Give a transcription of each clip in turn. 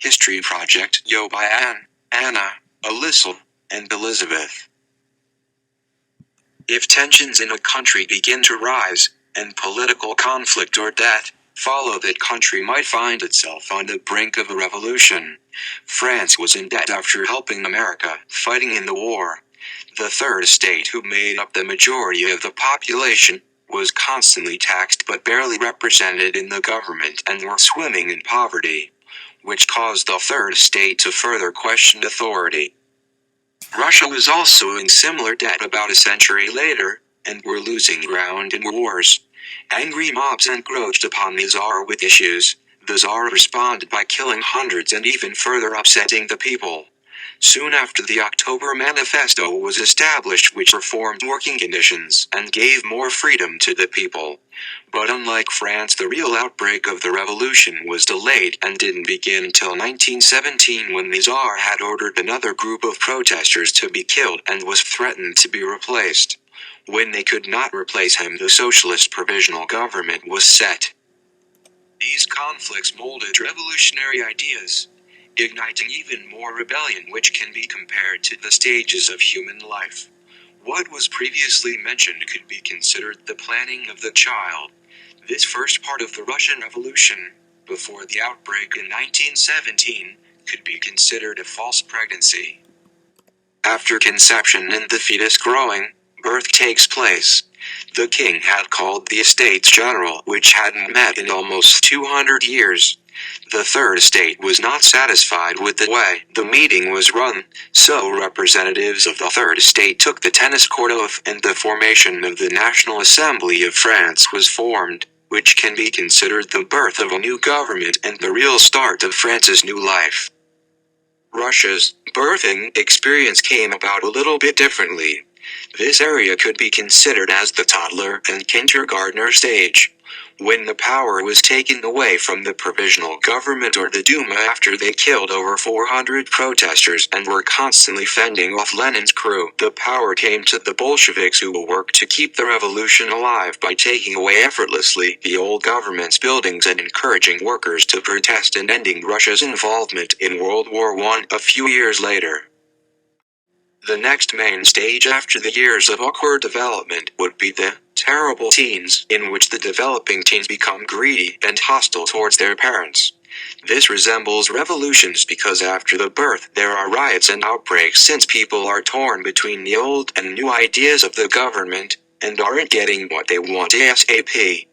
History Project Yo by Anna, Alyssal, and Elizabeth. If tensions in a country begin to rise, and political conflict or death follow, that country might find itself on the brink of a revolution. France was in debt after helping America fighting in the war. The Third Estate, who made up the majority of the population, was constantly taxed but barely represented in the government and were swimming in poverty, which caused the Third Estate to further question authority. Russia was also in similar debt about a century later, and were losing ground in wars. Angry mobs encroached upon the Tsar with issues. The Tsar responded by killing hundreds and even further upsetting the people. Soon after, the October Manifesto was established, which reformed working conditions and gave more freedom to the people. But unlike France, the real outbreak of the revolution was delayed and didn't begin until 1917, when the Tsar had ordered another group of protesters to be killed and was threatened to be replaced. When they could not replace him, the Socialist Provisional Government was set. These conflicts molded revolutionary ideas, igniting even more rebellion, which can be compared to the stages of human life. What was previously mentioned could be considered the planning of the child. This first part of the Russian Revolution, before the outbreak in 1917, could be considered a false pregnancy. After conception and the fetus growing, birth takes place. The king had called the Estates General, which hadn't met in almost 200 years. The Third Estate was not satisfied with the way the meeting was run, so representatives of the Third Estate took the tennis court oath, and the formation of the National Assembly of France was formed, which can be considered the birth of a new government and the real start of France's new life. Russia's birthing experience came about a little bit differently. This area could be considered as the toddler and kindergartner stage, when the power was taken away from the provisional government or the Duma after they killed over 400 protesters and were constantly fending off Lenin's crew. The power came to the Bolsheviks, who will work to keep the revolution alive by taking away effortlessly the old government's buildings and encouraging workers to protest and ending Russia's involvement in World War I a few years later. The next main stage after the years of awkward development would be the terrible teens, in which the developing teens become greedy and hostile towards their parents. This resembles revolutions because after the birth there are riots and outbreaks, since people are torn between the old and new ideas of the government, and aren't getting what they want ASAP.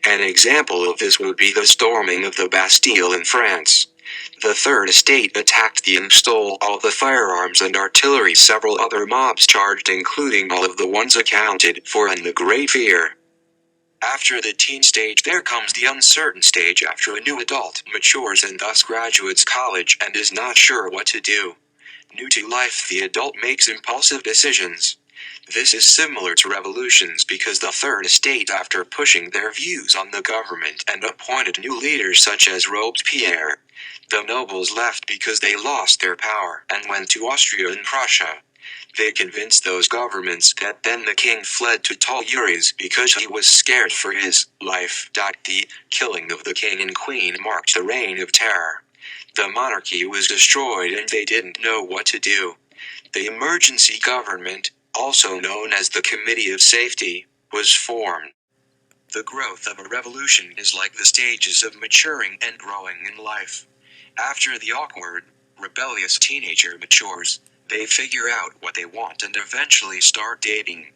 An example of this would be the storming of the Bastille in France. The Third Estate attacked and stole all the firearms and artillery. Several other mobs charged, including all of the ones accounted for in the Great Fear. After the teen stage there comes the uncertain stage, after a new adult matures and thus graduates college and is not sure what to do. New to life, the adult makes impulsive decisions. This is similar to revolutions because the Third Estate, after pushing their views on the government and appointed new leaders such as Robespierre, the nobles left because they lost their power and went to Austria and Prussia. They convinced those governments that then the king fled to Tuileries because he was scared for his life. The killing of the king and queen marked the reign of terror. The monarchy was destroyed and they didn't know what to do. The emergency government, also known as the Committee of Safety, was formed. The growth of a revolution is like the stages of maturing and growing in life. After the awkward, rebellious teenager matures, they figure out what they want and eventually start dating.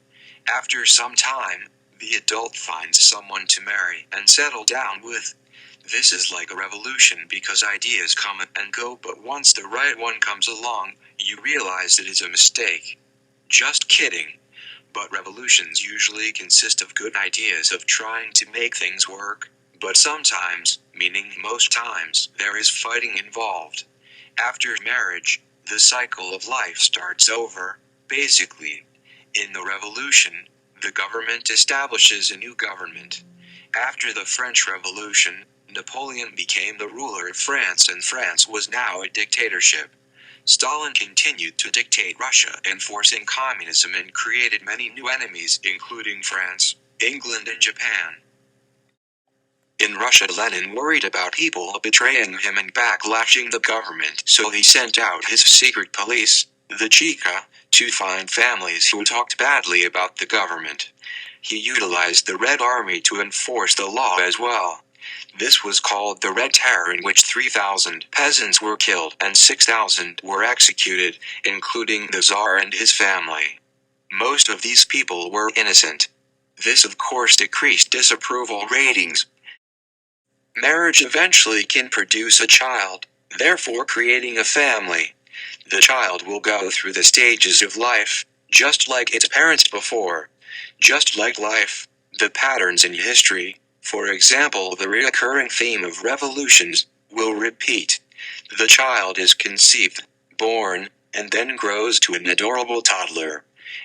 After some time, the adult finds someone to marry and settle down with. This is like a revolution because ideas come and go, but once the right one comes along, you realize it is a mistake. Just kidding. But revolutions usually consist of good ideas of trying to make things work. But sometimes, meaning most times, there is fighting involved. After marriage, the cycle of life starts over, basically. In the revolution, the government establishes a new government. After the French Revolution, Napoleon became the ruler of France and France was now a dictatorship. Stalin continued to dictate Russia, enforcing communism, and created many new enemies, including France, England, and Japan. In Russia, Lenin worried about people betraying him and backlashing the government, so he sent out his secret police, the Cheka, to find families who talked badly about the government. He utilized the Red Army to enforce the law as well. This was called the Red Terror, in which 3,000 peasants were killed and 6,000 were executed, including the Tsar and his family. Most of these people were innocent. This of course decreased disapproval ratings. Marriage eventually can produce a child, therefore creating a family. The child will go through the stages of life, just like its parents before. Just like life, the patterns in history, for example the recurring theme of revolutions, will repeat. The child is conceived, born, and then grows to an adorable toddler.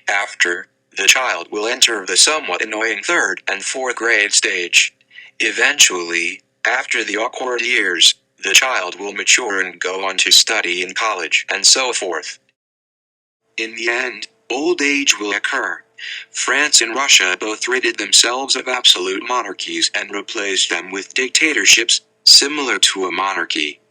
After, the child will enter the somewhat annoying 3rd and 4th grade stage. Eventually, after the awkward years, the child will mature and go on to study in college and so forth. In the end, old age will occur. France and Russia both ridded themselves of absolute monarchies and replaced them with dictatorships, similar to a monarchy.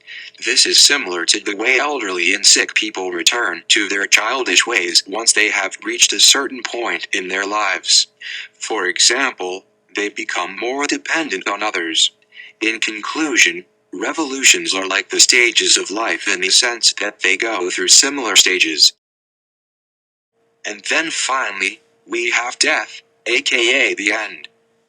This is similar to the way elderly and sick people return to their childish ways once they have reached a certain point in their lives. For example, they become more dependent on others. In conclusion, revolutions are like the stages of life in the sense that they go through similar stages. And then finally, we have death, aka the end.